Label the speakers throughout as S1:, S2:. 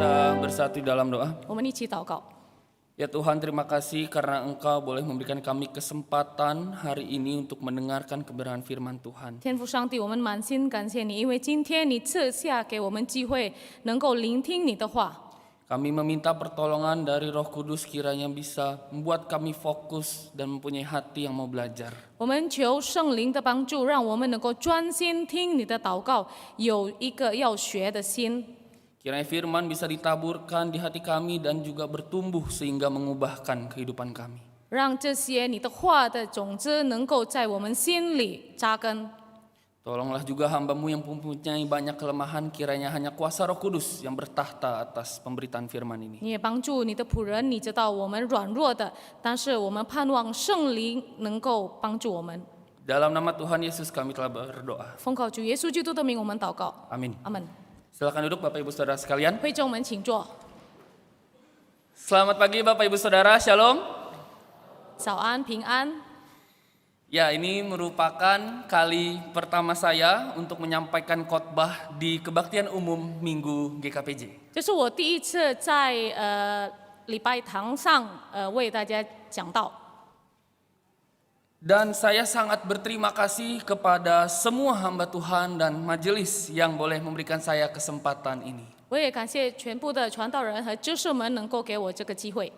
S1: kita bersatu dalam doa.
S2: 我们一起祷告。
S1: Ya Tuhan, terima kasih karena Engkau boleh memberikan kami kesempatan hari ini untuk mendengarkan kebenaran firman Tuhan.
S2: 天父上帝，我们满心感谢你，因为今天你赐下给我们机会，能够聆听你的话。
S1: Kami meminta pertolongan dari Roh Kudus kiranya bisa membuat kami fokus dan mempunyai hati yang mau belajar.
S2: 我们求圣灵的帮助，让我们能够专心听你的祷告，有一个要学的心。
S1: Kiranya firman bisa ditaburkan di hati kami dan juga bertumbuh sehingga mengubahkan kehidupan kami.
S2: 让这些你的话的种子能够在我们心里扎根。
S1: Tolonglah juga hamba-Mu yang mempunyai banyak kelemahan, kiranya hanya kuasa Roh Kudus yang bertahta atas pemberitaan firman ini.
S2: 你也帮助你的仆人，你知道我们软弱的，但是我们盼望圣灵能够帮助我们。
S1: Dalam nama Tuhan Yesus kami telah berdoa.
S2: 奉靠主耶稣基督的名，我们祷告。
S1: Amin.
S2: 阿门。
S1: Silakan duduk Bapak Ibu Saudara sekalian.
S2: 会众们请坐。
S1: Selamat pagi Bapak Ibu Saudara, Shalom.
S2: 早安，平安。
S1: Ya, ini merupakan kali pertama saya untuk menyampaikan khotbah di kebaktian umum Minggu GKPJ.
S2: 这是我第一次在礼拜堂上为大家讲道。
S1: Dan saya sangat berterima kasih kepada semua hamba Tuhan dan majelis yang boleh memberikan saya kesempatan ini.
S2: 我也感谢全部的传道人和知识们能够给我这个机会。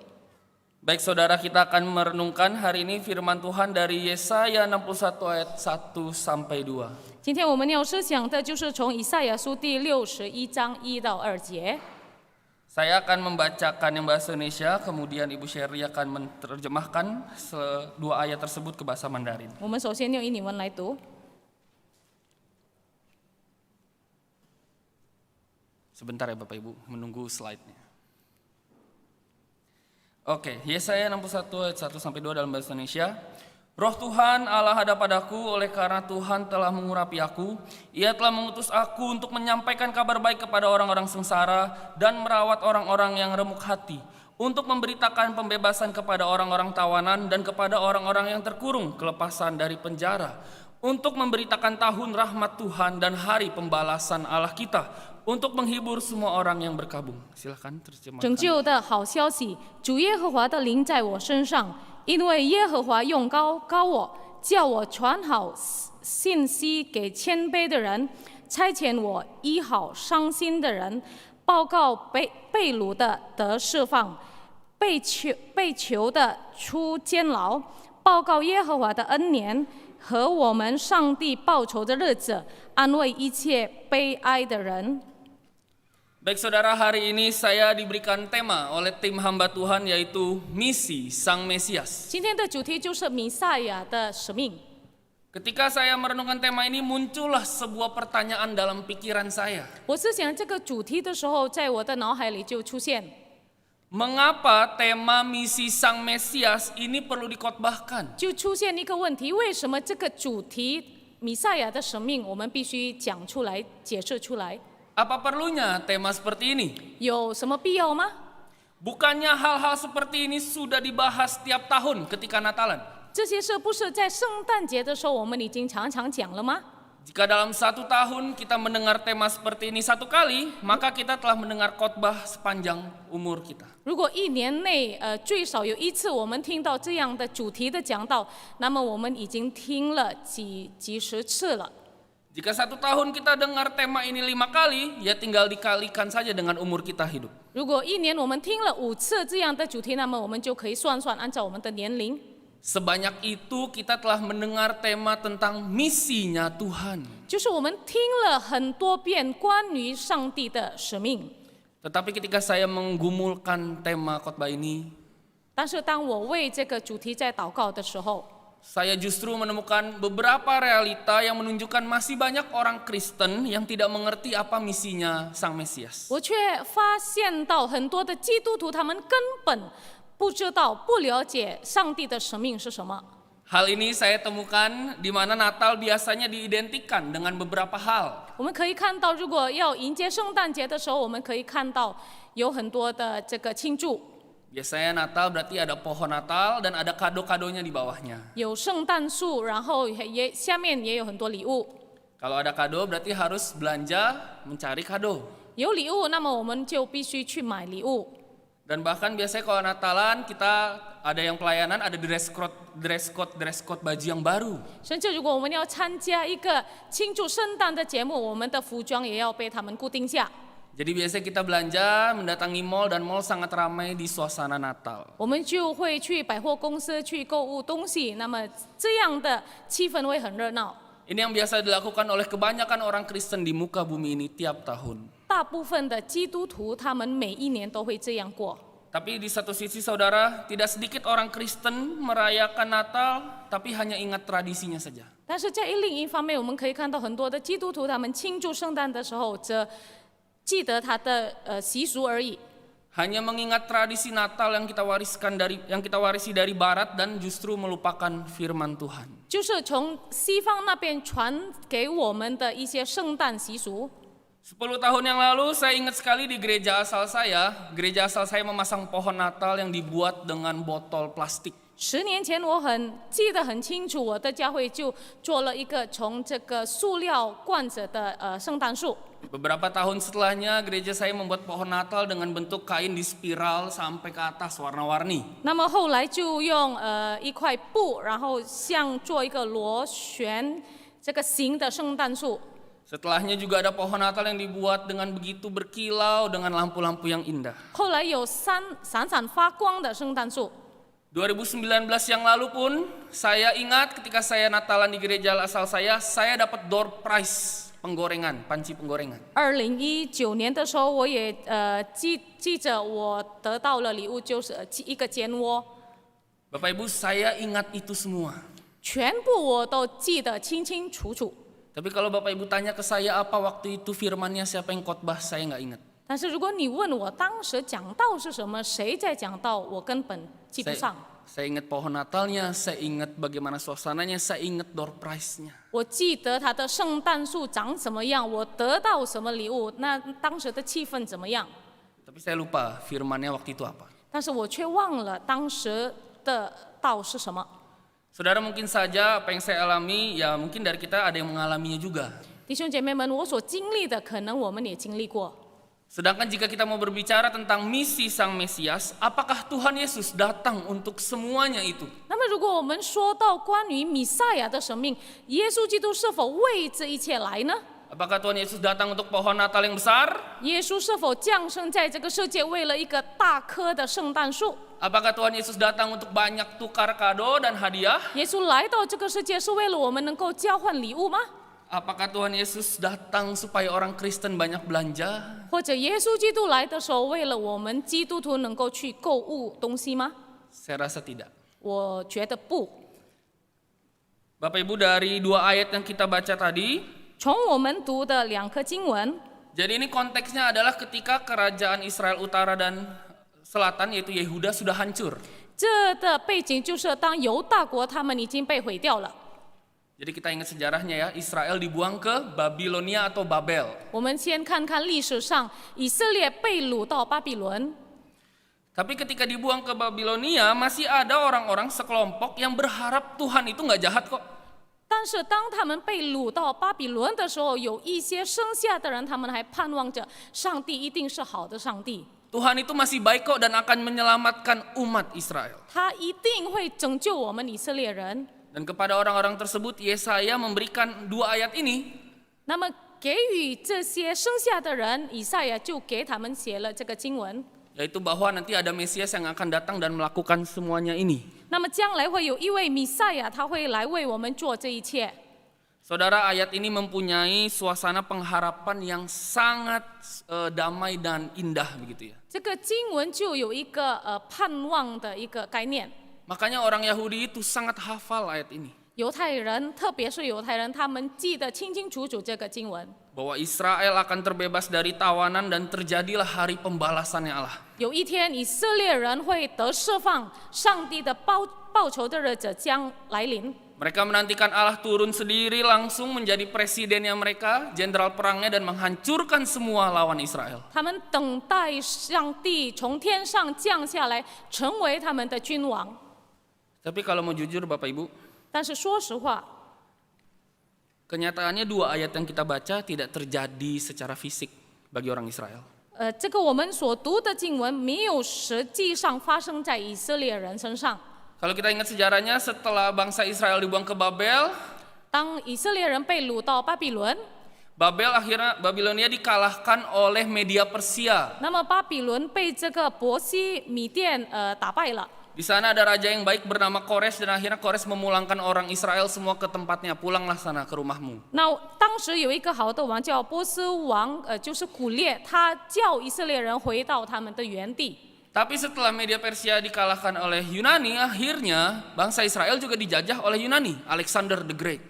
S1: Baik saudara, kita akan merenungkan hari ini firman Tuhan dari Yesaya 61 ayat 1 sampai 2.
S2: 今天我们要思想的就是从以赛亚书第61章1到2节。
S1: Saya akan membacakan yang bahasa Indonesia, kemudian Ibu Sherry akan menerjemahkan dua ayat tersebut ke bahasa Mandarin.
S2: 我们首先用印尼文来读。
S1: Sebentar ya Bapak Ibu, menunggu slide-nya. Oke, Yesaya 61 ayat 1 sampai 2 dalam bahasa Indonesia. Roh Tuhan Allah ada padaku, oleh karena Tuhan telah mengurapi aku. Ia telah mengutus aku untuk menyampaikan kabar baik kepada orang-orang sengsara dan merawat orang-orang yang remuk hati, untuk memberitakan pembebasan kepada orang-orang tawanan dan kepada orang-orang yang terkurung kelepasan dari penjara, untuk memberitakan tahun rahmat Tuhan dan hari pembalasan Allah kita, untuk menghibur semua orang yang berkabung. Silakan
S2: 拯
S1: terjemahkan.
S2: 救的好消息，主耶和华的灵在我身上，因为耶和华用膏我，叫我传好信息给谦卑的人，差遣我医好伤心的人，报告被掳的得释放，被囚的出监牢，报告耶和华的恩年和我们上帝报仇的日子，安慰一切悲哀的人。
S1: Baik saudara, hari ini saya diberikan tema oleh tim hamba Tuhan yaitu misi Sang Mesias.
S2: 今天的主题就是弥赛亚的使命。
S1: Ketika saya merenungkan tema ini, muncullah sebuah pertanyaan dalam pikiran saya.
S2: 我思想这个主题的时候，在我的脑海里就出现：
S1: Mengapa tema misi Sang Mesias ini perlu dikhotbahkan?
S2: 就出现一个问题，为什么这个主题弥赛亚的使命，我们必须讲出来、解释出来？
S1: Apa perlunya tema seperti ini?
S2: 有什么必要吗？
S1: Bukannya hal-hal seperti ini sudah dibahas setiap tahun ketika Natalan?
S2: 这些事不是在圣诞节的时候我们已经常常讲了吗？
S1: Jika dalam satu tahun kita mendengar tema seperti ini satu kali, maka kita telah mendengar khotbah sepanjang umur kita.
S2: 如果一年内最少有一次我们听到这样的主题的讲道，那么我们已经听了几十次了。
S1: Jika satu tahun kita dengar tema ini 5 kali, ya tinggal dikalikan saja dengan umur kita hidup.
S2: 如果一年我们听了5次这样的主题，那么我们就可以算算，按照我们的年龄。
S1: Sebanyak itu kita telah mendengar tema tentang misinya Tuhan.
S2: 就是我们听了很多遍关于上帝的使命，
S1: Tetapi ketika saya menggumulkan tema khotbah ini,
S2: 但是当我为这个主题在祷告的时候，
S1: saya justru menemukan beberapa realita yang menunjukkan masih banyak orang Kristen yang tidak mengerti apa misinya Sang Mesias.
S2: 我却发现到很多的基督徒他们根本不知道、不了解上帝的使命是什么。
S1: Hal ini saya temukan di mana Natal biasanya diidentikan dengan beberapa hal.
S2: 我们可以看到，如果要迎接圣诞节的时候，我们可以看到有很多的这个庆祝，
S1: Biasanya Natal berarti ada pohon Natal dan ada kado-kadonya di bawahnya.
S2: 有圣诞树，然后下面也有很多礼物。
S1: Kalau ada kado berarti harus belanja mencari kado.
S2: 有礼物，那么我们就必须去买礼物。
S1: Dan bahkan biasanya kalau Natalan kita ada yang pelayanan, ada dress code baju yang baru.
S2: 甚至如果我们要参加一个庆祝圣诞的节目，我们的服装也要被他们固定下。
S1: Jadi biasanya kita belanja, mendatangi mall dan mall sangat ramai di suasana Natal.
S2: 我们就会去百货公司去购物东西，那么这样的气氛会很热闹。
S1: Ini yang biasa dilakukan oleh kebanyakan orang Kristen di muka bumi ini tiap tahun.
S2: 大部分的基督徒，他们每一年都会这样过。
S1: Tapi di satu sisi saudara, tidak sedikit orang Kristen merayakan Natal, tapi hanya ingat tradisinya saja.
S2: 但是在另一方面，我们可以看到很多的基督徒，他们庆祝圣诞的时候，则记得他的习俗而已。
S1: Hanya mengingat tradisi Natal yang kita warisi dari Barat dan justru melupakan firman Tuhan.
S2: 就是从西方那边传给我们的一些圣诞习俗。
S1: 10 tahun yang lalu saya ingat sekali di gereja asal saya memasang pohon Natal yang dibuat dengan botol plastik.
S2: 10年前，我记得很清楚，我的教会就做了一个从这个塑料罐子的圣诞树。
S1: Beberapa tahun setelahnya gereja saya membuat pohon Natal dengan bentuk kain di spiral sampai ke atas warna-warni.
S2: 那么后来就用一块布，然后像做一个螺旋这个形的圣诞树。
S1: Setelahnya juga ada pohon Natal yang dibuat dengan begitu berkilau dengan lampu-lampu yang indah.
S2: 后来有闪闪发光的圣诞树。
S1: 2019 yang lalu pun saya ingat ketika saya Natalan di gereja asal saya dapat door prize penggorengan, panci penggorengan.
S2: 2019年的时候，我也记着我得到了礼物，就是一个煎窝。
S1: Bapak Ibu, saya ingat itu semua.
S2: 全部我都记得清清楚楚。
S1: Tapi kalau Bapak Ibu tanya ke saya apa waktu itu firmannya siapa yang khotbah, saya nggak ingat.
S2: 但是如果你问我当时讲道是什么，谁在讲道，我根本记不上。
S1: Saya ingat pohon Natalnya, saya ingat bagaimana suasananya, saya ingat door prize-nya.
S2: 我记得它的圣诞树长什么样，我得到什么礼物，那当时的气氛怎么样？
S1: Tapi saya lupa firmannya waktu itu apa.
S2: 但是我却忘了当时的道是什么。
S1: Saudara, mungkin saja apa yang saya alami, ya mungkin dari kita ada yang mengalaminya juga.
S2: 弟兄姐妹们，我所经历的，可能我们也经历过。
S1: Sedangkan jika kita mau berbicara tentang misi Sang Mesias, apakah Tuhan Yesus datang untuk semuanya itu?
S2: 那么，如果我们说到关于弥赛亚的生命，耶稣基督是否为这一切来呢？
S1: Apakah Tuhan Yesus datang untuk pohon Natal yang besar?
S2: 耶稣是否降生在这个世界，为了一个大棵的圣诞树？
S1: Apakah Tuhan Yesus datang untuk banyak tukar kado dan hadiah?
S2: 耶稣来到这个世界是为了我们能够交换礼物吗？
S1: Apakah Tuhan Yesus datang supaya orang Kristen banyak belanja?
S2: 或者耶稣基督来的时候，为了我们基督徒能够去购物东西吗？
S1: Saya rasa tidak.
S2: 我觉得不。
S1: Bapak Ibu, dari 2 ayat yang kita baca tadi,
S2: 从我们读的2颗经文，
S1: jadi ini konteksnya adalah ketika kerajaan Israel Utara dan Selatan yaitu Yehuda sudah hancur.
S2: 这的背景就是当犹大国他们已经被毁掉了。
S1: Jadi kita ingat sejarahnya ya, Israel dibuang ke Babilonia atau Babel.
S2: 我们先看看历史上以色列被掳到巴比伦，
S1: Tapi ketika dibuang ke Babilonia, masih ada orang-orang sekelompok yang berharap Tuhan itu nggak jahat kok.
S2: 但是当他们被掳到巴比伦的时候，有一些剩下的人，他们还盼望着上帝一定是好的上帝，
S1: Tuhan itu masih baik kok dan akan menyelamatkan umat Israel.
S2: 他一定会拯救我们以色列人。
S1: Dan kepada orang-orang tersebut Yesaya memberikan 2 ayat ini.
S2: 那么给予这些剩下的人，以赛亚就给他们写了这个经文，
S1: Yaitu bahwa nanti ada Mesias yang akan datang dan melakukan semuanya ini.
S2: 那么将来会有一位弥赛亚，他会来为我们做这一切。
S1: Saudara, ayat ini mempunyai suasana pengharapan yang sangat damai dan indah begitu ya.
S2: 这个经文就有一个盼望的一个概念。
S1: Makanya orang Yahudi itu sangat hafal ayat ini.
S2: 犹太人，特别是犹太人，他们记得清清楚楚这个经文。
S1: Bahwa Israel akan terbebas dari tawanan dan terjadilah hari pembalasannya Allah.
S2: 有一天，以色列人会得释放，上帝的报仇的日子将来临。
S1: Mereka menantikan Allah turun sendiri langsung menjadi presidennya mereka, jenderal perangnya dan menghancurkan semua lawan Israel.
S2: 他们等待上帝从天上降下来，成为他们的君王。
S1: Tapi kalau mau jujur Bapak Ibu,
S2: 但是说实话，
S1: kenyataannya 2 ayat yang kita baca tidak terjadi secara fisik bagi orang Israel.
S2: 这个我们所读的经文没有实际上发生在以色列人身上。
S1: Kalau kita ingat sejarahnya, setelah bangsa Israel dibuang ke Babel,
S2: 当以色列人被掳到巴比伦，
S1: akhirnya Babilonia dikalahkan oleh Media Persia.
S2: 那么巴比伦被这个伯西米甸打败了。
S1: Di sana ada raja yang baik bernama Kores dan akhirnya Kores memulangkan orang Israel semua ke tempatnya. Pulanglah sana ke rumahmu.
S2: 那当时有一个好的王叫波斯王，就是古列，他叫以色列人回到他们的原地。
S1: Tapi setelah Media Persia dikalahkan oleh Yunani, akhirnya bangsa Israel juga dijajah oleh Yunani, Alexander the Great.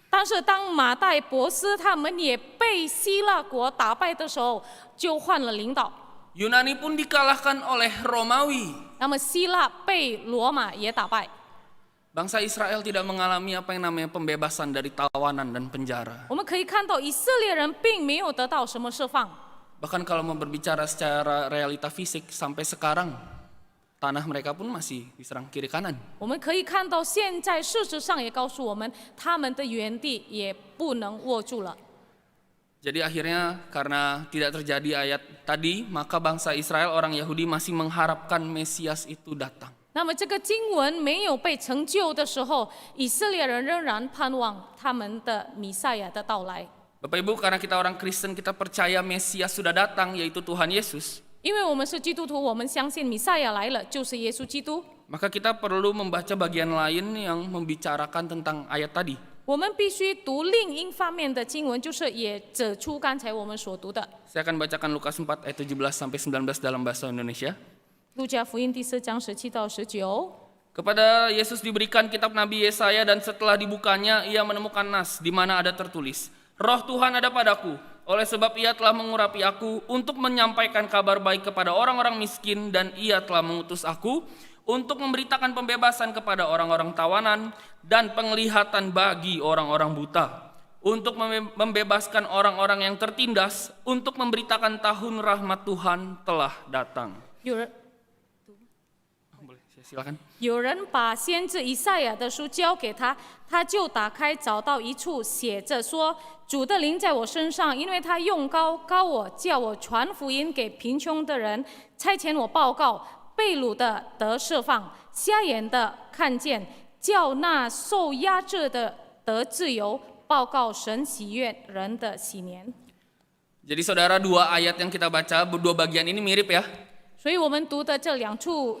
S2: 但是当马代波斯他们也被希腊国打败的时候，就换了领导。
S1: Yunani pun dikalahkan oleh Romawi.
S2: 那么希腊被罗马也打败。
S1: Bangsa Israel tidak mengalami apa yang namanya pembebasan dari tawanan dan penjara.
S2: 我们可以看到以色列人并没有得到什么释放。
S1: Bahkan kalau mau berbicara secara realita fisik, sampai sekarang tanah mereka pun masih diserang kiri kanan.
S2: 我们可以看到，现在事实上也告诉我们，他们的原地也不能握住了。
S1: Jadi akhirnya karena tidak terjadi ayat tadi, maka bangsa Israel, orang Yahudi masih mengharapkan Mesias itu datang.
S2: 那么这个经文没有被成就的时候，以色列人仍然盼望他们的弥赛亚的到来。
S1: Bapak Ibu, karena kita orang Kristen, kita percaya Mesias sudah datang, yaitu Tuhan Yesus.
S2: 因为我们是基督徒，我们相信弥赛亚来了，就是耶稣基督。
S1: Maka kita perlu membaca bagian lain yang membicarakan tentang ayat tadi.
S2: 我们必须读另一方面的经文，就是也指出刚才我们所读的。
S1: Saya akan bacakan Lukas 4 ayat 17 sampai 19 dalam bahasa Indonesia.
S2: 路加福音第4章17到19。
S1: Kepada Yesus diberikan kitab Nabi Yesaya dan setelah dibukanya ia menemukan nas di mana ada tertulis, Roh Tuhan ada padaku, oleh sebab ia telah mengurapi aku untuk menyampaikan kabar baik kepada orang-orang miskin dan ia telah mengutus aku untuk memberitakan pembebasan kepada orang-orang tawanan dan penglihatan bagi orang-orang buta, untuk membebaskan orang-orang yang tertindas, untuk memberitakan tahun rahmat Tuhan telah datang.
S2: 有人
S1: Boleh, silakan.
S2: 有人把先知以赛亚的书交给他，他就打开，找到一处写着说：“主的灵在我身上，因为他用膏膏我，叫我传福音给贫穷的人，差遣我报告被掳的得释放，瞎眼的看见，叫那受压制的得自由，报告神喜悦人的喜年。”
S1: Jadi saudara, dua ayat yang kita baca, dua bagian ini mirip ya.
S2: 所以我们读的这两处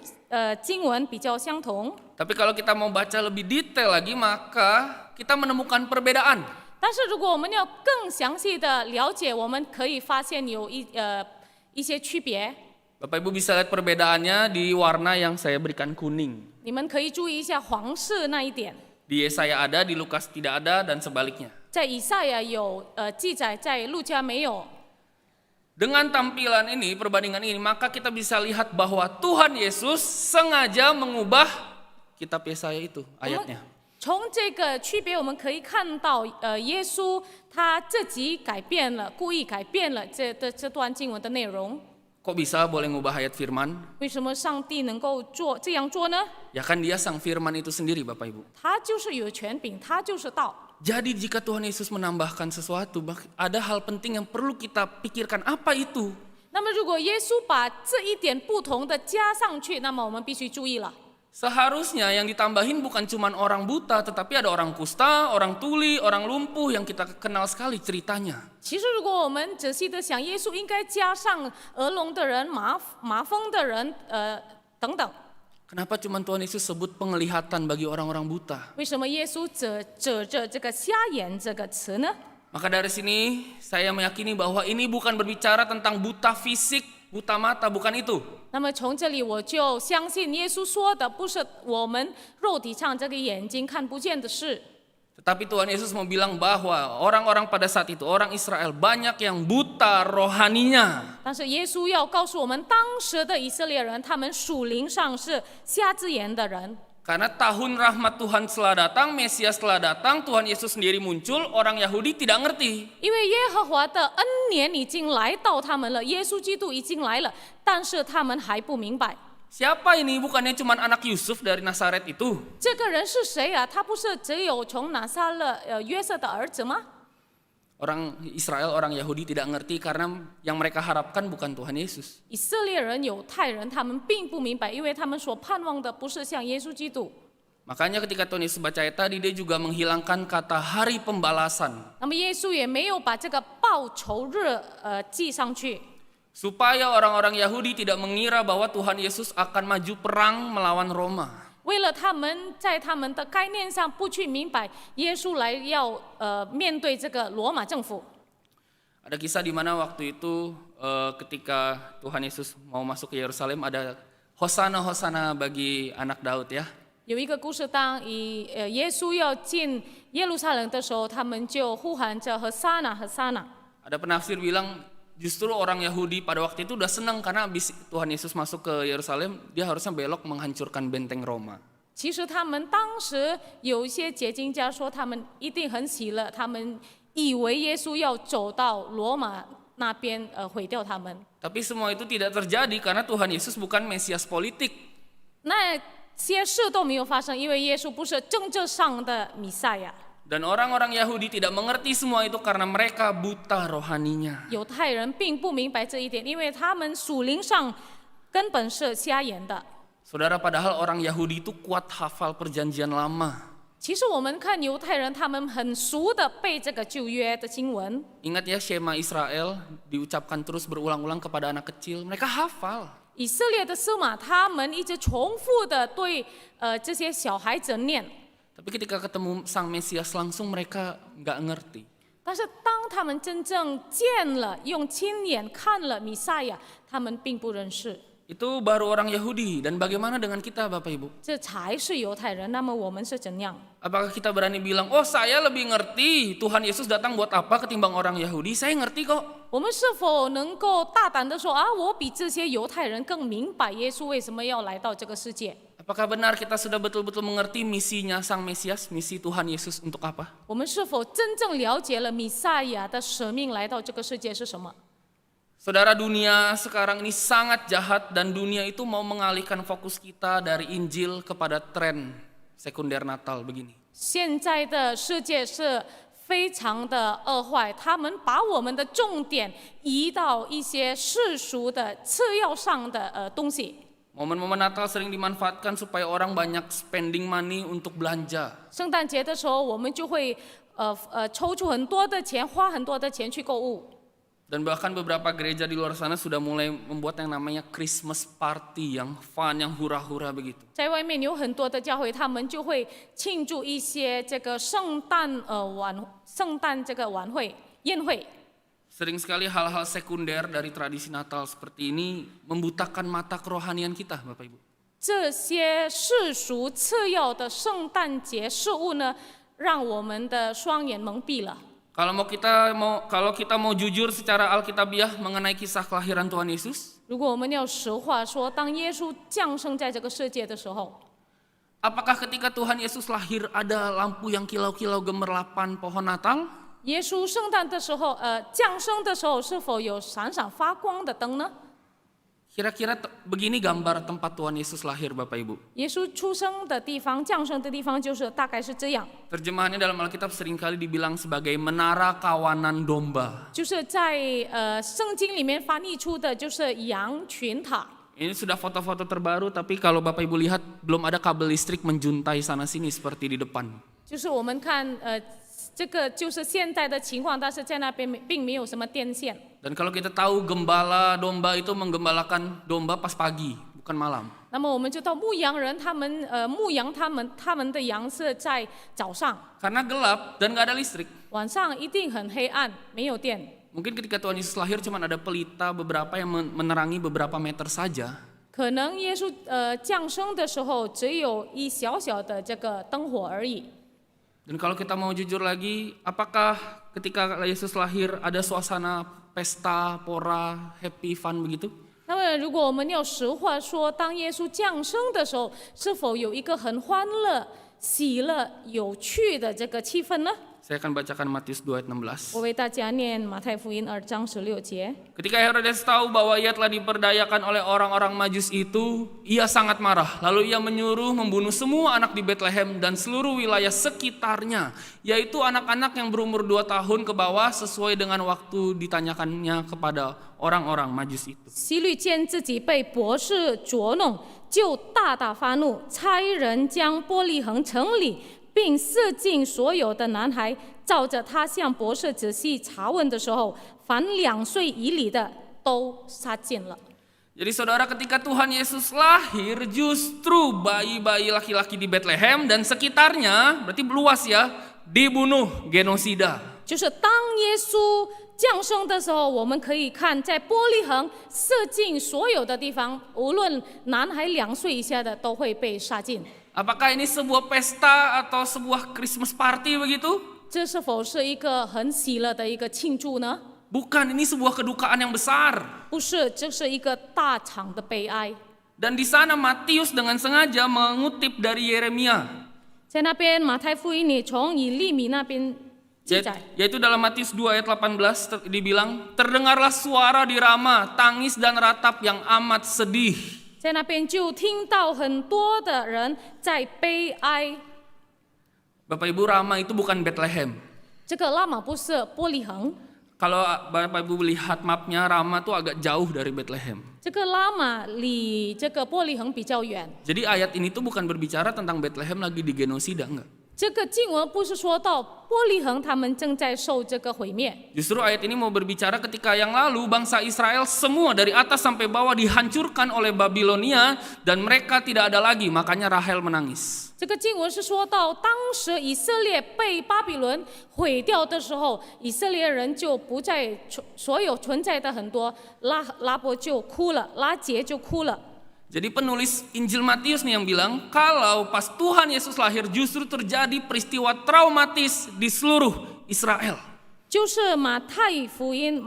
S2: 经文比较相同。
S1: Tapi kalau kita mau baca lebih detail lagi, maka kita menemukan perbedaan.
S2: 但是如果我们要更详细的了解，我们可以发现有一些区别。
S1: Bapak Ibu bisa lihat perbedaannya di warna yang saya berikan kuning.
S2: 你们可以注意一下黄色那一点，
S1: Di Yesaya ada, di Lukas tidak ada, dan sebaliknya.
S2: 在以赛亚有记载，在路加没有。
S1: Dengan tampilan ini, perbandingan ini, maka kita bisa lihat bahwa Tuhan Yesus sengaja mengubah kitab Yesaya itu, ayatnya.
S2: 从这个区别，我们可以看到，耶稣他自己改变了，故意改变了这段经文的内容。
S1: Kok bisa boleh ngubah ayat firman?
S2: 为什么上帝能够这样做呢？
S1: Ya kan dia sang firman itu sendiri, Bapak Ibu.
S2: 他就是有权柄，他就是道。
S1: Jadi jika Tuhan Yesus menambahkan sesuatu, ada hal penting yang perlu kita pikirkan, apa itu?
S2: 那么，如果耶稣把这一点不同的加上去，那么我们必须注意了。
S1: Seharusnya yang ditambahin bukan cuma orang buta, tetapi ada orang kusta, orang tuli, orang lumpuh yang kita kenal sekali ceritanya.
S2: 其实，如果我们仔细的想，耶稣应该加上耳聋的人、麻风的人，等等。
S1: Kenapa cuma Tuhan Yesus sebut penglihatan bagi orang-orang buta?
S2: 为什么耶稣指着这个瞎眼这个词呢？
S1: Maka dari sini saya meyakini bahwa ini bukan berbicara tentang buta fisik, buta mata, bukan itu.
S2: 那么从这里我就相信耶稣说的不是我们肉体上这个眼睛看不见的事。
S1: Tetapi Tuhan Yesus mau bilang bahwa orang-orang pada saat itu, orang Israel banyak yang buta rohaninya.
S2: 但是耶稣要告诉我们，当时的以色列人，他们属灵上是瞎子眼的人。
S1: Karena tahun rahmat Tuhan telah datang, Mesias telah datang, Tuhan Yesus sendiri muncul, orang Yahudi tidak ngerti.
S2: 因为耶和华的恩年已经来到他们了，耶稣基督已经来了，但是他们还不明白。
S1: Siapa ini? Bukannya cuma anak Yusuf dari Nazaret itu?
S2: 这个人是谁啊？他不是只有从拿撒勒约瑟的儿子吗？
S1: Orang Israel, orang Yahudi tidak ngerti karena yang mereka harapkan bukan Tuhan Yesus.
S2: 以色列人、犹太人，他们并不明白，因为他们所盼望的不是像耶稣基督。
S1: Makanya ketika Tuhan Yesus baca ayat tadi, dia juga menghilangkan kata hari pembalasan.
S2: 那么耶稣也没有把这个报仇日记上去，
S1: Supaya orang-orang Yahudi tidak mengira bahwa Tuhan Yesus akan maju perang melawan Roma.
S2: 为了他们在他们的概念上不去明白耶稣来要面对这个罗马政府。
S1: Ada kisah di mana waktu itu ketika Tuhan Yesus mau masuk ke Yerusalem, ada Hosana Hosana bagi anak Daud ya.
S2: 有一个故事，当耶稣要进耶路撒冷的时候，他们就呼喊着和撒那和撒那。
S1: Ada penafsir bilang justru orang Yahudi pada waktu itu udah senang karena habis Tuhan Yesus masuk ke Yerusalem, dia harusnya belok menghancurkan benteng Roma.
S2: 其实他们当时有一些解经家说，他们一定很喜乐，他们以为耶稣要走到罗马那边毁掉他们。
S1: Tapi semua itu tidak terjadi karena Tuhan Yesus bukan Mesias politik.
S2: 那些事都没有发生，因为耶稣不是政治上的弥赛亚。
S1: Dan orang-orang Yahudi tidak mengerti semua itu karena mereka buta rohaninya.
S2: 犹太人并不明白这一点，因为他们属灵上根本是瞎眼的。
S1: Saudara, padahal orang Yahudi itu kuat hafal perjanjian lama.
S2: 其实我们看犹太人，他们很熟的背这个旧约的经文。
S1: Ingat ya, Shema Israel diucapkan terus berulang-ulang kepada anak kecil. Mereka hafal.
S2: 以色列的司马，他们一直重复的对这些小孩子念。
S1: Tapi ketika ketemu Sang Mesias langsung mereka nggak ngerti.
S2: 但是当他们真正见了、用亲眼看了弥赛亚，他们并不认识。
S1: Itu baru orang Yahudi. Dan bagaimana dengan kita Bapak Ibu?
S2: 这才是犹太人。那么我们是怎样？
S1: Apakah kita berani bilang, oh saya lebih ngerti Tuhan Yesus datang buat apa ketimbang orang Yahudi? Saya ngerti kok.
S2: 我们是否能够大胆的说啊，我比这些犹太人更明白耶稣为什么要来到这个世界？
S1: Apakah benar kita sudah betul-betul mengerti misinya Sang Mesias, misi Tuhan Yesus untuk apa?
S2: 我们是否真正了解了弥赛亚的使命来到这个世界是什么？
S1: Saudara, dunia sekarang ini sangat jahat dan dunia itu mau mengalihkan fokus kita dari Injil kepada tren sekunder Natal begini.
S2: 现在的世界是非常的恶坏，他们把我们的重点移到一些世俗的次要上的东西。
S1: Momen-momen Natal sering dimanfaatkan supaya orang banyak spending money untuk belanja.
S2: 圣诞节的时候，我们就会抽出很多的钱，花很多的钱去购物。
S1: Dan bahkan beberapa gereja di luar sana sudah mulai membuat yang namanya Christmas party, yang fun, yang hura-hura begitu.
S2: 在外面有很多的教会，他们就会庆祝一些这个圣诞这个晚会宴会。
S1: Sering sekali hal-hal sekunder dari tradisi Natal seperti ini membutakan mata kerohanian kita, Bapak Ibu.
S2: 这些世俗次要的圣诞节事物呢，让我们的双眼蒙蔽了。
S1: Kalau kita mau jujur secara Alkitabiah mengenai kisah kelahiran Tuhan Yesus,
S2: 如果我们要实话说，当耶稣降生在这个世界的时候，
S1: apakah ketika Tuhan Yesus lahir ada lampu yang kilau-kilau gemerlapan pohon Natal?
S2: 耶稣圣诞的时候，降生的时候，是否有闪闪发光的灯呢？
S1: Kira-kira begini gambar tempat Tuhan Yesus lahir, Bapak Ibu.
S2: 耶稣出生的地方、降生的地方，就是大概是这样，
S1: Terjemahannya dalam Alkitab seringkali dibilang sebagai menara kawanan domba.
S2: 就是在圣经里面翻译出的，就是羊群塔。
S1: Ini sudah foto-foto terbaru, tapi kalau Bapak Ibu lihat belum ada kabel listrik menjuntai sana sini seperti di depan.
S2: 就是我们看这个就是现在的情况，但是在那边并没有什么电线。
S1: Dan kalau kita tahu gembala domba itu menggembalakan domba pas pagi, bukan malam.
S2: 那么我们就到牧羊人，他们牧羊他们的羊是在早上，
S1: Karena gelap dan nggak ada listrik.
S2: 晚上一定很黑暗，没有电。
S1: Mungkin ketika Tuhan Yesus lahir cuma ada pelita beberapa yang menerangi beberapa meter saja.
S2: 可能耶稣降生的时候，只有一小小的这个灯火而已。
S1: Dan kalau kita mau jujur lagi, apakah ketika Yesus lahir ada suasana pesta, pora, happy, fun begitu?
S2: 那么，如果我们要实话说，当耶稣降生的时候，是否有一个很欢乐、喜乐、有趣的这个气氛呢？
S1: Saya akan bacakan Matius 2 ayat 16.
S2: 我为大家念马太福音2章16节。
S1: Ketika Herodes tahu bahwa ia telah diperdayakan oleh orang-orang Majus itu, ia sangat marah. Lalu ia menyuruh membunuh semua anak di Bethlehem dan seluruh wilayah sekitarnya, yaitu anak-anak yang berumur 2 tahun ke bawah sesuai dengan waktu ditanyakannya kepada orang-orang Majus itu.
S2: 希律见自己被博士捉弄，就大大发怒，差人将伯利恒城里并射尽所有的男孩，照着他向博士仔细查问的时候，凡2岁以里的都杀尽了。
S1: Jadi saudara, ketika Tuhan Yesus lahir, justru bayi-bayi laki-laki di Bethlehem dan sekitarnya, berarti luas ya, dibunuh, genosida.
S2: 就是当耶稣降生的时候，我们可以看在伯利恒射尽所有的地方，无论男孩2岁以下的都会被杀尽。
S1: Apakah ini sebuah pesta atau sebuah Christmas party begitu?
S2: 这是否是一个很喜乐的一个庆祝呢？
S1: Bukan, ini sebuah kedukaan yang besar.
S2: 不是，这是一个大场的悲哀。
S1: Dan di sana Matius dengan sengaja mengutip dari Yeremia.
S2: 在那边马太福音里从以利米那边记载，
S1: Yaitu dalam Matius 2 ayat 18 dibilang, terdengarlah suara di Rama, tangis dan ratap yang amat sedih.
S2: 在那边就听到很多的人在悲哀。
S1: Bapak Ibu, Rama itu bukan Bethlehem.
S2: 这个拉玛不是伯利恒，
S1: Kalau Bapak Ibu lihat mapnya, Rama tuh agak jauh dari Bethlehem.
S2: 这个拉玛离这个伯利恒比较远。
S1: Jadi ayat ini tuh bukan berbicara tentang Bethlehem lagi digenosida, enggak.
S2: 这个经文不是说到伯利恒他们正在受这个毁灭，
S1: Justru ayat ini mau berbicara ketika yang lalu bangsa Israel semua dari atas sampai bawah dihancurkan oleh Babilonia dan mereka tidak ada lagi, makanya Rahel menangis.
S2: 这个经文是说到当时以色列被巴比伦毁掉的时候，以色列人就不再所有存在的很多拉伯就哭了，拉结就哭了。
S1: Jadi penulis Injil Matius nih yang bilang kalau pas Tuhan Yesus lahir justru terjadi peristiwa traumatis di seluruh Israel.
S2: 就是马太福音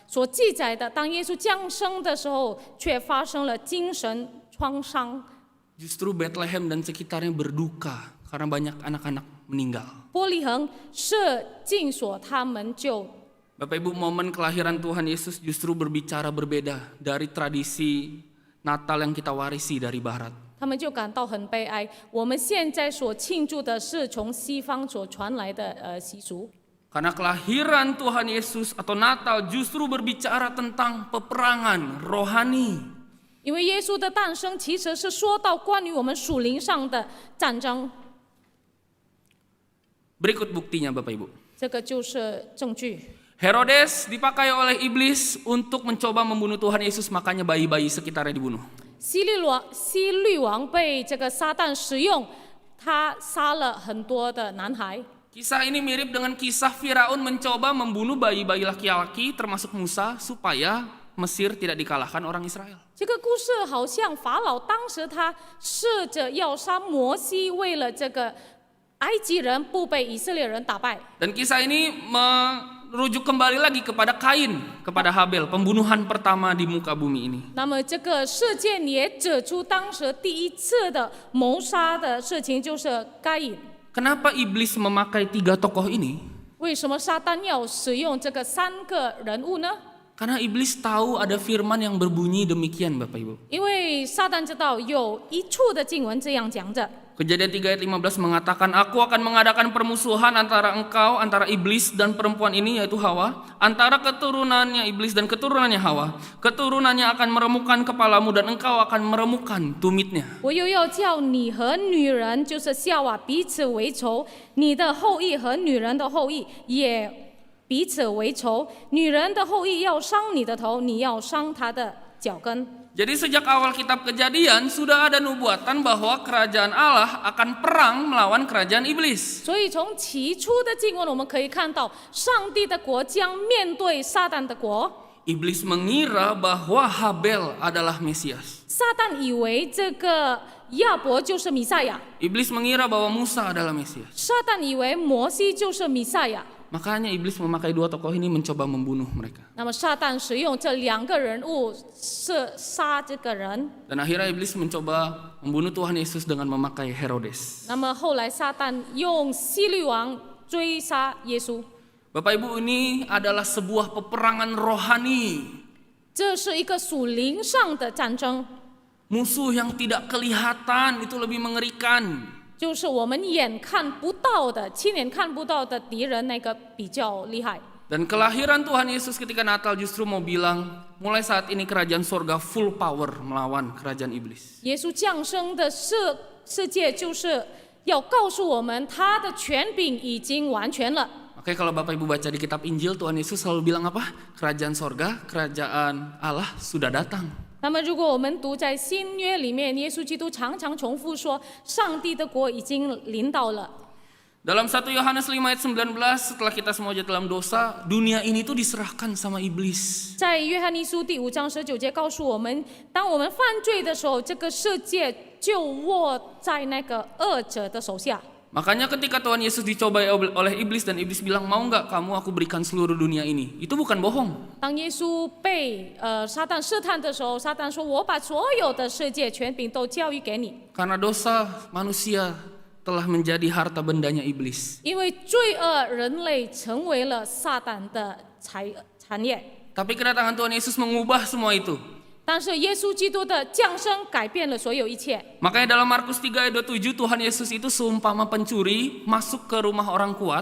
S2: 所记载的，当耶稣降生的时候，却发生了精神创伤。
S1: Justru Bethlehem dan sekitarnya berduka karena banyak anak-anak meninggal.
S2: 伯利恒射尽所，他们就
S1: Bapak Ibu, momen kelahiran Tuhan Yesus justru berbicara berbeda dari tradisi Natal yang kita warisi dari Barat.
S2: 他们就感到很悲哀。我们现在所庆祝的是从西方所传来的习俗。
S1: Karena kelahiran Tuhan Yesus atau Natal justru berbicara tentang peperangan rohani.
S2: 因为耶稣的诞生其实是说到关于我们属灵上的战争，
S1: Berikut buktinya Bapak Ibu.
S2: 这个就是证据。
S1: Herodes dipakai oleh iblis untuk mencoba membunuh Tuhan Yesus, makanya bayi-bayi sekitarnya dibunuh.
S2: 希律王被这个撒旦使用，他杀了很多的男孩。
S1: Kisah ini mirip dengan kisah Firaun mencoba membunuh bayi-bayi laki-laki termasuk Musa supaya Mesir tidak dikalahkan orang Israel.
S2: 这个故事好像法老当时他试着要杀摩西，为了这个埃及人不被以色列人打败。
S1: Dan kisah ini merujuk kembali lagi kepada Kain, kepada Habel, pembunuhan pertama di muka bumi ini.
S2: 那么这个事件也指出当时第一次的谋杀的事情，就是该隐。
S1: Kenapa iblis memakai 3 tokoh ini?
S2: 为什么撒旦要使用这个3个人物呢？
S1: Karena iblis tahu ada firman yang berbunyi demikian Bapak Ibu.
S2: 因为撒旦知道有一处的经文这样讲着。
S1: Kejadian 3 ayat 15 mengatakan, Aku akan mengadakan permusuhan antara engkau, antara iblis dan perempuan ini yaitu Hawa, antara keturunannya iblis dan keturunannya Hawa. Keturunannya akan meremukkan kepalamu dan engkau akan meremukkan tumitnya.
S2: 我又要叫你和女人，就是夏娃彼此为仇，你的后裔和女人的后裔也彼此为仇。女人的后裔要伤你的头，你要伤她的脚跟。
S1: Jadi sejak awal kitab Kejadian sudah ada nubuatan bahwa kerajaan Allah akan perang melawan kerajaan iblis.
S2: 所以从起初的经文我们可以看到，上帝的国将面对撒旦的国。
S1: Iblis mengira bahwa Habel adalah Mesias.
S2: 撒旦以为这个亚伯就是弥赛亚，
S1: Iblis mengira bahwa Musa adalah Mesias.
S2: 撒旦以为摩西就是弥赛亚。
S1: Makanya iblis memakai 2 tokoh ini mencoba membunuh mereka.
S2: 那么撒旦使用这2个人物杀这个人。
S1: Dan akhirnya iblis mencoba membunuh Tuhan Yesus dengan memakai Herodes.
S2: 那么后来撒旦用希律王追杀耶稣。
S1: Bapak Ibu, ini adalah sebuah peperangan rohani.
S2: 这是一个属灵上的战争，
S1: Musuh yang tidak kelihatan itu lebih mengerikan.
S2: 就是我们眼看不到的、亲眼看不到的敌人，那个比较厉害。
S1: Dan kelahiran Tuhan Yesus ketika Natal justru mau bilang, mulai saat ini kerajaan sorga full power melawan kerajaan iblis.
S2: 耶稣降生的世界，就是要告诉我们，他的权柄已经完全了。
S1: Makanya kalau Bapak Ibu baca di kitab Injil, Tuhan Yesus selalu bilang apa? Kerajaan sorga, kerajaan Allah sudah datang.
S2: 那么，如果我们读在新约里面，耶稣基督常常重复说，上帝的国已经临到了。
S1: Dalam 1 Yohanes 5 ayat 19, setelah kita semua jatuh dalam dosa, dunia ini tuh diserahkan sama iblis.
S2: 在约翰一书第5章19节告诉我们，当我们犯罪的时候，这个世界就握在那个恶者的手下。
S1: Makanya ketika Tuhan Yesus dicobai oleh iblis dan iblis bilang, mau nggak kamu aku berikan seluruh dunia ini? Itu bukan bohong.
S2: 当耶稣被撒旦试探的时候，撒旦说：“我把所有的世界权柄都交予给你。”
S1: Karena dosa manusia telah menjadi harta bendanya iblis.
S2: 因为罪恶，人类成为了撒旦的产业。
S1: Tapi kedatangan Tuhan Yesus mengubah semua itu.
S2: 但是耶稣基督的降生改变了所有一切。
S1: Makanya dalam Markus 3 ayat 27, Tuhan Yesus itu seumpama pencuri masuk ke rumah orang kuat.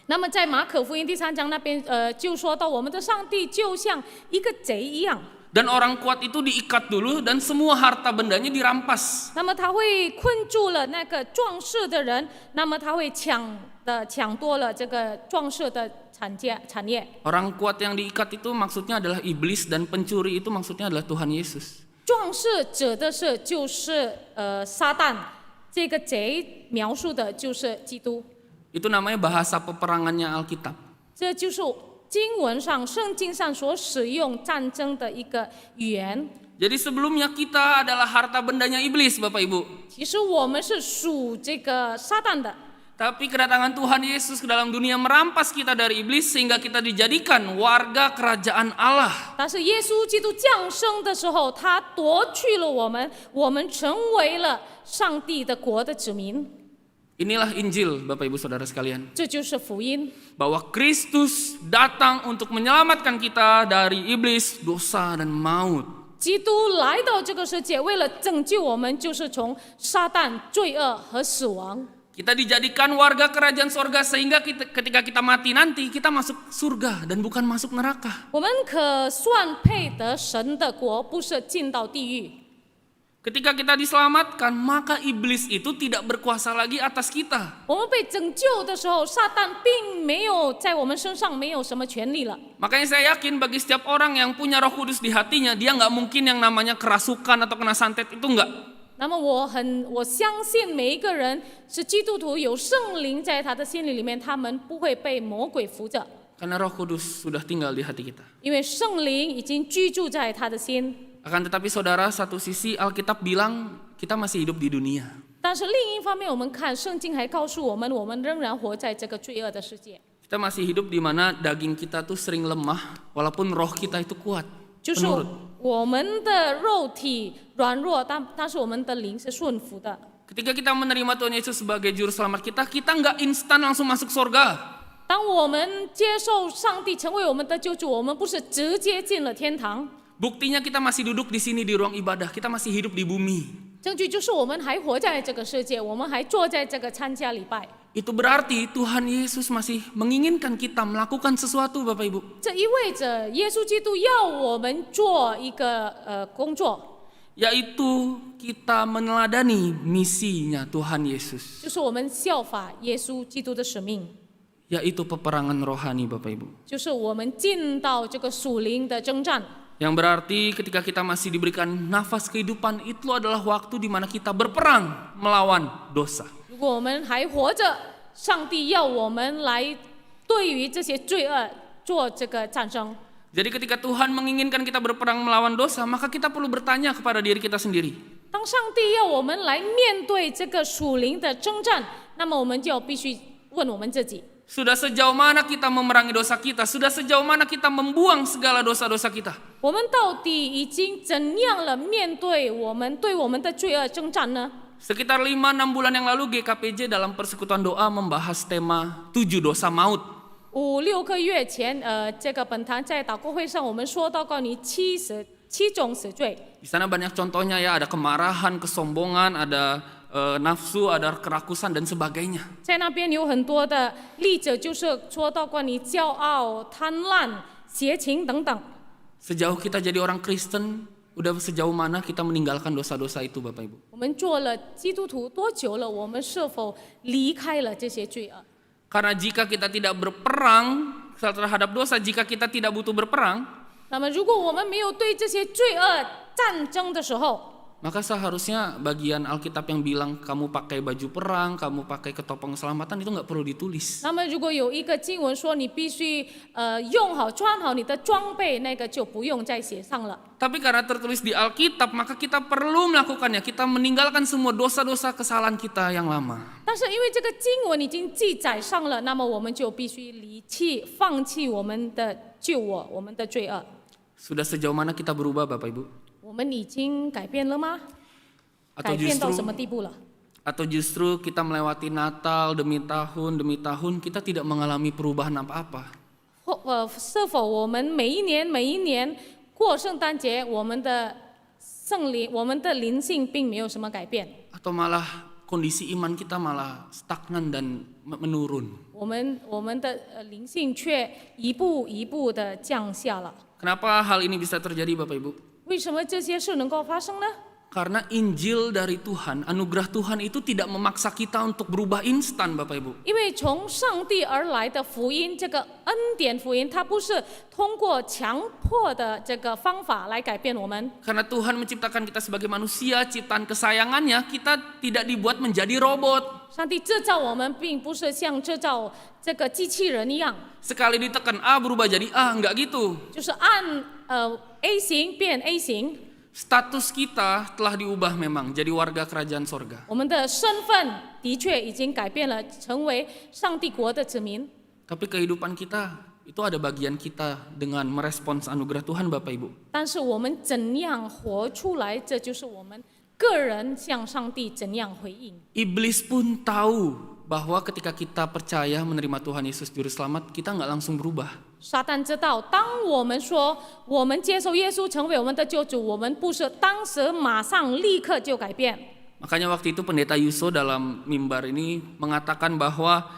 S2: 那么在马可福音第3章那边，就说到我们的上帝就像一个贼一样。
S1: Dan orang kuat itu diikat dulu dan semua harta bendanya dirampas.
S2: 那么他会困住了那个壮士的人，那么他会抢夺了这个壮士的产业。
S1: Orang kuat yang diikat itu maksudnya adalah iblis dan pencuri itu maksudnya adalah Tuhan Yesus.
S2: 壮士指的是就是撒旦，这个贼描述的就是基督。
S1: Itu namanya bahasa peperangannya Alkitab.
S2: 这就是经文上、圣经上所使用战争的一个语言。
S1: Jadi sebelumnya kita adalah harta bendanya iblis, Bapak Ibu.
S2: 其实我们是属这个撒旦的，
S1: Tapi kedatangan Tuhan Yesus ke dalam dunia merampas kita dari iblis sehingga kita dijadikan warga kerajaan Allah.
S2: 但是耶稣基督降生的时候，他夺去了我们，我们成为了上帝的国的子民。
S1: Inilah Injil, Bapak Ibu Saudara sekalian.
S2: 这就是福音。
S1: Bahwa Kristus datang untuk menyelamatkan kita dari iblis, dosa, dan maut.
S2: 基督来到这个世界，为了拯救我们，就是从撒旦、罪恶和死亡。
S1: Kita dijadikan warga kerajaan sorga sehingga ketika kita mati nanti kita masuk surga dan bukan masuk neraka.
S2: 我们可算配得神的国，不是进到地狱。
S1: Ketika kita diselamatkan, maka iblis itu tidak berkuasa lagi atas kita.
S2: 我们被拯救的时候，撒旦并没有在我们身上没有什么权利了。
S1: Makanya saya yakin bagi setiap orang yang punya Roh Kudus di hatinya, dia nggak mungkin yang namanya kerasukan atau kena santet, itu enggak.
S2: 那么我相信每一个人是基督徒，有圣灵在他的心里面，他们不会被魔鬼扶着，
S1: Karena Roh Kudus sudah tinggal di hati kita.
S2: 因为圣灵已经居住在他的心。
S1: Akan tetapi saudara, satu sisi Alkitab bilang kita masih hidup di dunia.
S2: 但是另一方面，我们看圣经还告诉我们，我们仍然活在这个罪恶的世界，
S1: Kita masih hidup di mana daging kita tuh sering lemah, walaupun roh kita itu kuat.
S2: 就是
S1: Penurut.
S2: 我们的肉体软弱，但是我们的灵是顺服的。
S1: Ketika kita menerima Tuhan Yesus sebagai juru selamat kita nggak instan langsung masuk surga.
S2: 当我们接受上帝成为我们的救主，我们不是直接进了天堂。
S1: Buktinya kita masih duduk di sini di ruang ibadah, kita masih hidup di bumi.
S2: 证据就是我们还活在这个世界，我们还坐在这个参加礼拜。
S1: Itu berarti Tuhan Yesus masih menginginkan kita melakukan sesuatu, Bapak Ibu.
S2: 这意味着耶稣基督要我们做一个工作，
S1: Yaitu kita meneladani misinya Tuhan Yesus.
S2: 就是我们效法耶稣基督的使命，
S1: Yaitu peperangan rohani, Bapak Ibu.
S2: 就是我们进到这个属灵的征战。
S1: Yang berarti ketika kita masih diberikan nafas kehidupan, itu adalah waktu di mana kita berperang melawan dosa.
S2: 如果我们还活着，上帝要我们来对于这些罪恶做这个战争。
S1: Jadi ketika Tuhan menginginkan kita berperang melawan dosa, maka kita perlu bertanya kepada diri kita sendiri.
S2: 当上帝要我们来面对这个属灵的征战，那么我们就必须问我们自己：
S1: Sudah sejauh mana kita memerangi dosa kita? Sudah sejauh mana kita membuang segala dosa-dosa kita?
S2: 我们到底已经怎样了面对我们的罪恶征战呢？
S1: Sekitar 5-6 bulan yang lalu GKPJ dalam persekutuan doa membahas tema 7 dosa maut.
S2: 5-6个月前，这个本堂在祷告会上，我们说到关于七种死罪。
S1: Di sana banyak contohnya ya, ada kemarahan, kesombongan, ada nafsu, ada kerakusan dan sebagainya.
S2: 在那边有很多的例子，就是说到关于骄傲、贪婪、邪情等等。
S1: Sejauh kita jadi orang Kristen, udah sejauh mana kita meninggalkan dosa-dosa itu Bapak Ibu?
S2: 我们做了基督徒多久了？我们是否离开了这些罪恶？
S1: Karena jika kita tidak berperang terhadap dosa, jika kita tidak butuh berperang,
S2: 那么，如果我们没有对这些罪恶战争的时候，
S1: maka seharusnya bagian Alkitab yang bilang kamu pakai baju perang, kamu pakai ketopeng keselamatan itu nggak perlu ditulis.
S2: 那么如果有一个经文说你必须用好穿好你的装备，那个就不用再写上了。
S1: Tapi karena tertulis di Alkitab, maka kita perlu melakukannya. Kita meninggalkan semua dosa-dosa kesalahan kita yang lama.
S2: 但是因为这个经文已经记载上了，那么我们就必须放弃我们的旧我，我们的罪恶。
S1: Sudah sejauh mana kita berubah Bapak Ibu?
S2: 我们已经改变了吗？
S1: Atau
S2: 改变到什
S1: justru
S2: 么地步了？
S1: atau justru kita melewati Natal demi tahun kita tidak mengalami perubahan apa-apa?
S2: 是否我们每一年过圣诞节，我们的灵性并没有什么改变？
S1: Atau malah kondisi iman kita malah stagnan dan menurun?
S2: 我们的灵性却一步一步的降下了。
S1: Kenapa hal ini bisa terjadi Bapak Ibu?
S2: 为什么这些事能够发生呢？
S1: Karena Injil dari Tuhan, anugerah Tuhan itu tidak memaksa kita untuk berubah instan Bapak Ibu.
S2: 因为从上帝而来的福音，这个恩典福音，它不是通过强迫的这个方法来改变我们。
S1: Karena Tuhan menciptakan kita sebagai manusia, ciptaan kesayangannya, kita tidak dibuat menjadi robot.
S2: 上帝制造我们，并不是像制造这个机器人一样，
S1: Sekali ditekan A berubah jadi A, enggak gitu.
S2: 就是按A 型变 A 型。
S1: Status kita telah diubah memang jadi warga kerajaan sorga.
S2: 我们的身份的确已经改变了，成为上帝国的子民。
S1: Tapi kehidupan kita itu ada bagian kita dengan merespons anugerah Tuhan Bapak Ibu.
S2: 但是我们怎样活出来，这就是我们个人向上帝怎样回应。
S1: Iblis pun tahu bahwa ketika kita percaya menerima Tuhan Yesus Juru Selamat, kita nggak langsung berubah.
S2: 撒旦知道，当我们说我们接受耶稣成为我们的救主，我们不是当时马上立刻就改变。
S1: Makanya waktu itu pendeta Yuso dalam mimbar ini mengatakan bahwa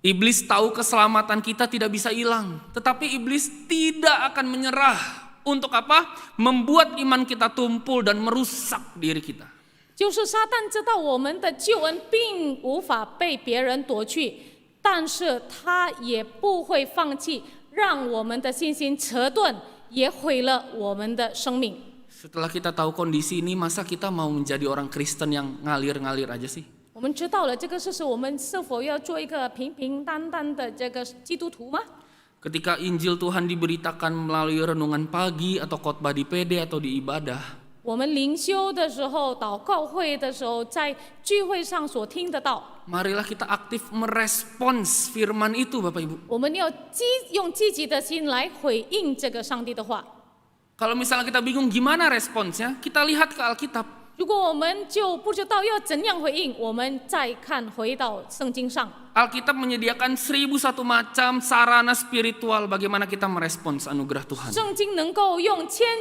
S1: iblis tahu keselamatan kita tidak bisa hilang, tetapi iblis tidak akan menyerah. Untuk apa? Membuat iman kita tumpul dan merusak diri kita.
S2: 就是撒旦知道我们的救恩并无法被别人夺去，但是他也不会放弃，让我们的信心迟钝，也毁了我们的生命。
S1: Setelah kita tahu kondisi ini, masa kita mau menjadi orang Kristen yang ngalir-ngalir aja sih?
S2: 我们知道了这个事实，我们是否要做一个平平淡淡的这个基督徒吗？
S1: Ketika Injil Tuhan diberitakan melalui renungan pagi atau khotbah di PD atau di ibadah,
S2: 我们灵修的时候、祷告会的时候，在聚会上所听得到，
S1: marilah kita aktif merespons firman itu Bapak Ibu.
S2: 我们要用积极的心来回应这个上帝的话。
S1: Kalau misalnya kita bingung gimana responsnya, kita lihat ke Alkitab.
S2: 如果我们就不知道要怎样回应，我们再回到圣经上。
S1: Alkitab menyediakan 1001 macam sarana spiritual bagaimana kita merespons anugerah Tuhan.
S2: 圣经能够用千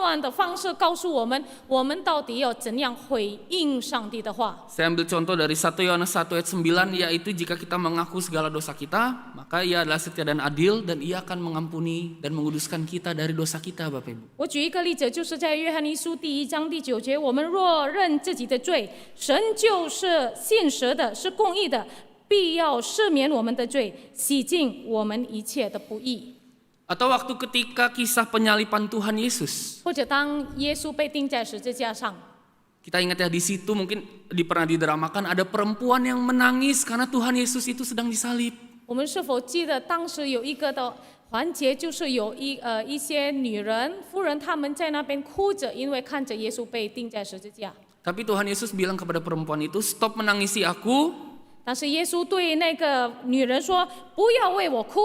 S2: 万的方式告诉我们，我们到底要怎样回应上帝的话。
S1: Saya ambil contoh dari 1 Yohanes 1 ayat 9, yaitu jika kita mengaku segala dosa kita, maka Ia adalah setia dan adil dan Ia akan mengampuni dan menguduskan kita dari dosa kita, Bapak Ibu.
S2: 我举一个例子，就是在约翰一书第1章第9节，我们若认自己的罪，神就是信实的，是公义的，必要赦免我们的罪，洗净我们一切的不义。
S1: Atau waktu ketika kisah penyalipan Tuhan Yesus,
S2: 或者当耶稣被钉在十字架上，
S1: kita ingat ya di situ mungkin pernah didramakan ada perempuan yang menangis karena Tuhan Yesus itu sedang disalib.
S2: 我们是否记得当时有一个的环节，就是有一些女人、妇人，她们在那边哭着，因为看着耶稣被钉在十字架。
S1: Tapi Tuhan Yesus bilang kepada perempuan itu, stop menangisi aku,
S2: 但是耶稣对那个女人说：“不要为我哭，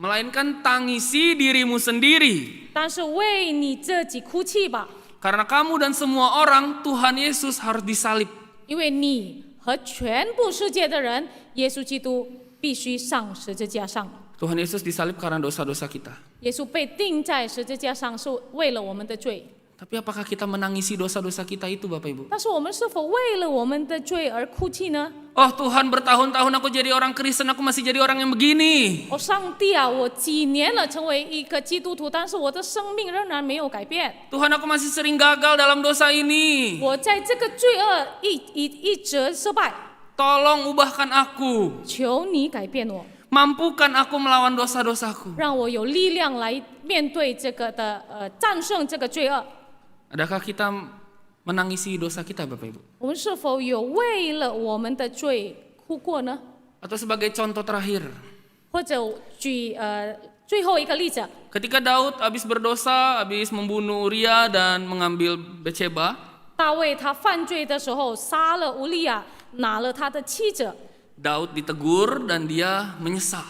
S1: melainkan tangisi dirimu sendiri.
S2: 但是为你自己哭泣吧。
S1: Karena kamu dan semua orang Tuhan Yesus harus disalib.
S2: 因为你和全部世界的人，耶稣基督必须上十字架上。
S1: Tuhan Yesus disalib karena dosa-dosa kita.
S2: 耶稣被钉在十字架上，是为了我们的罪。
S1: Tapi apakah kita menangisi dosa-dosa kita itu Bapak Ibu?
S2: 但是我们是否为了我们的罪而哭泣呢？
S1: Oh Tuhan, bertahun-tahun aku jadi orang Kristen, aku masih jadi orang yang begini.
S2: 哦，上帝啊，我几年了成为一个基督徒，但是我的生命仍然没有改变。
S1: Tuhan, aku masih sering gagal dalam dosa ini.
S2: 我在这个罪恶一直失败，
S1: Tolong ubahkan aku.
S2: 求你改变我，
S1: Mampukan aku melawan dosa-dosaku.
S2: 让我有力量来面对这个战胜这个罪恶。
S1: Adakah kita menangisi dosa kita Bapak Ibu?
S2: 我们是否有为了我们的罪哭过呢？
S1: Atau sebagai contoh terakhir,
S2: 或者举最后一个例子，
S1: ketika Daud habis berdosa, habis membunuh Uria dan mengambil Betsheba,
S2: 大卫他犯罪的时候杀了乌利亚，拿了他的妻子。
S1: Daud ditegur dan dia menyesal.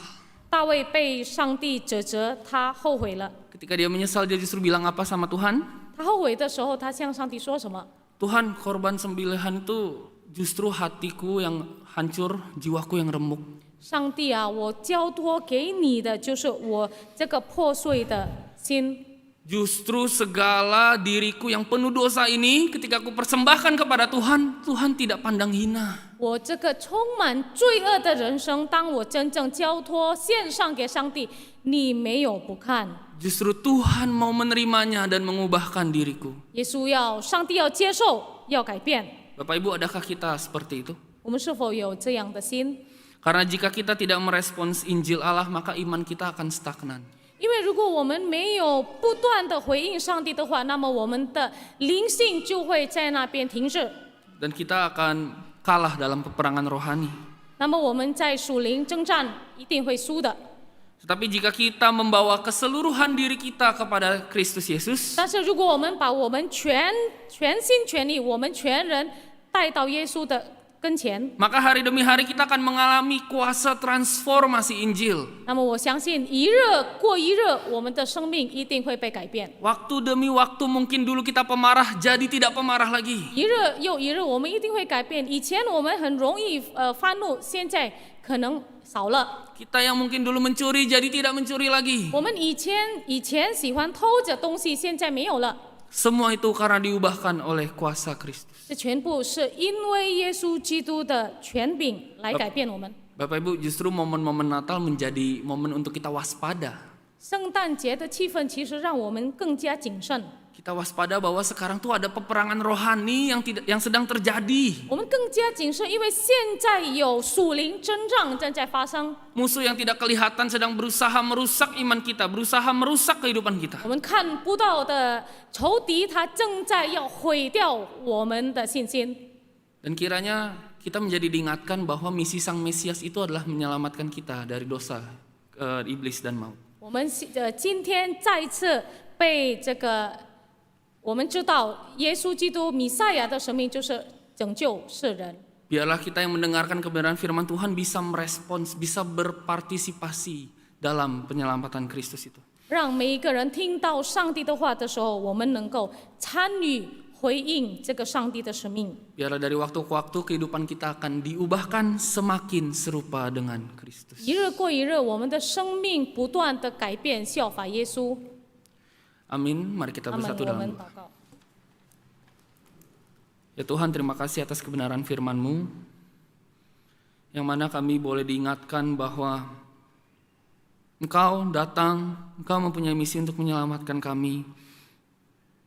S2: 大卫被上帝指责，他后悔了。
S1: Ketika dia menyesal, dia justru bilang apa sama Tuhan?
S2: 他后悔的时候，他向上帝说什么？
S1: Tuhan, korban sembelihan itu justru hatiku yang hancur, jiwaku yang remuk.
S2: 上帝啊，我交托给你的就是我这个破碎的心。
S1: Justru segala diriku yang penuh dosa ini ketika aku persembahkan kepada Tuhan, Tuhan tidak pandang hina.
S2: 我这个充满罪恶的人生，当我真正交托献上给上帝，你没有不看。
S1: Justru Tuhan mau menerimanya dan mengubahkan diriku.
S2: 耶稣上帝要接受，要改变。
S1: Bapak Ibu, adakah kita seperti itu?
S2: 我们是否有这样的心？
S1: Karena jika kita tidak merespons Injil Allah, maka iman kita akan stagnan.
S2: 因为如果我们没有不断的回应上帝的话，那么我们的灵性就会在那边停滞。
S1: Dan kita akan kalah dalam peperangan rohani.
S2: 那么我们在属灵征战一定会输的。
S1: Tetapi jika kita membawa keseluruhan diri kita kepada Kristus Yesus,
S2: 但是如果我们把我们全心全意，我们全人带到耶稣的跟前，
S1: maka hari demi hari kita akan mengalami kuasa transformasi Injil.
S2: 那么我相信一日过一日，我们的生命一定会被改变。
S1: Waktu demi waktu mungkin dulu kita pemarah jadi tidak pemarah lagi.
S2: 一日又一日，我们一定会改变。以前我们很容易发怒，现在可能少了。
S1: Kita yang mungkin dulu mencuri jadi tidak mencuri lagi.
S2: 我们以前喜欢偷着东西，现在没有了。
S1: Semua itu karena diubahkan oleh kuasa Kristus.
S2: 这全部是因为耶稣基督的权柄来改变我们。
S1: Bapak Ibu, justru momen-momen Natal menjadi momen untuk kita waspada.
S2: 圣诞节的气氛其实让我们更加谨慎。
S1: Kita waspada bahwa sekarang tuh ada peperangan rohani yang sedang terjadi.
S2: 我们更加谨慎，因为现在有属灵征战正在发生。
S1: Musuh yang tidak kelihatan sedang berusaha merusak iman kita, berusaha merusak kehidupan kita.
S2: 我们看不到的仇敌，他正在要毁掉我们的信心。
S1: Dan kiranya kita menjadi diingatkan bahwa misi Sang Mesias itu adalah menyelamatkan kita dari dosa, iblis dan maut.
S2: 我们今天再一次被我们知道耶稣基督弥赛亚的生命就是拯救世人。
S1: Biarlah kita yang mendengarkan kebenaran firman Tuhan bisa merespons, bisa berpartisipasi dalam penyelamatan Kristus itu.
S2: 让每一个人听到上帝的话的时候，我们能够参与回应这个上帝的生命。
S1: Biarlah dari waktu ke waktu kehidupan kita akan diubahkan semakin serupa dengan Kristus.
S2: 一日过一日，我们的生命不断的改变，效法耶稣。
S1: Amin. Mari kita
S2: 阿门。
S1: bersatu
S2: 我
S1: dalam
S2: 们
S1: doa.
S2: 祷告。
S1: Ya Tuhan, terima kasih atas kebenaran firman-Mu, yang mana kami boleh diingatkan bahwa Engkau datang, Engkau mempunyai misi untuk menyelamatkan kami.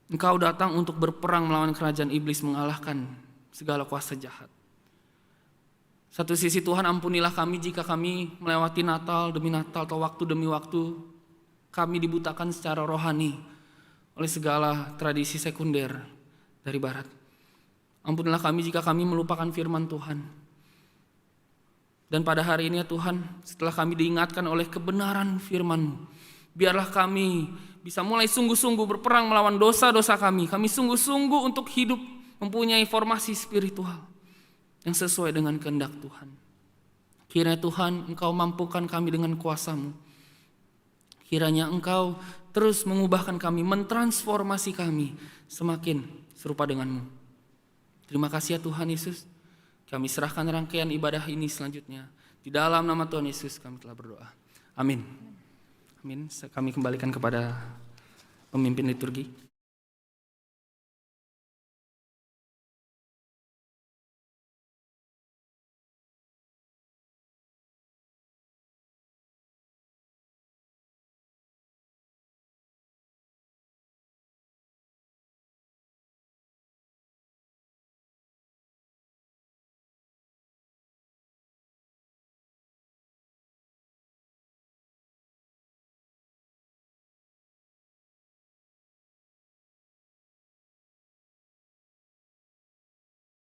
S1: Engkau datang untuk berperang melawan kerajaan iblis, mengalahkan segala kuasa jahat. Satu sisi Tuhan, ampunilah kami jika kami melewati Natal demi Natal atau waktu demi waktu kami dibutakan secara rohani oleh segala tradisi sekunder dari barat. Ampunilah kami jika kami melupakan firman Tuhan. Dan pada hari ini ya Tuhan, setelah kami diingatkan oleh kebenaran firman-Mu, biarlah kami bisa mulai sungguh-sungguh berperang melawan dosa-dosa kami. Kami sungguh-sungguh untuk hidup mempunyai formasi spiritual yang sesuai dengan kehendak Tuhan. Kiranya Tuhan, Engkau mampukan kami dengan kuasa-Mu. Kiranya Engkau terus mengubahkan kami, mentransformasi kami semakin serupa dengan-Mu. Terima kasih ya Tuhan Yesus. Kami serahkan rangkaian ibadah ini selanjutnya. Di dalam nama Tuhan Yesus kami telah berdoa. Amin. Amin. Kami kembalikan kepada pemimpin liturgi.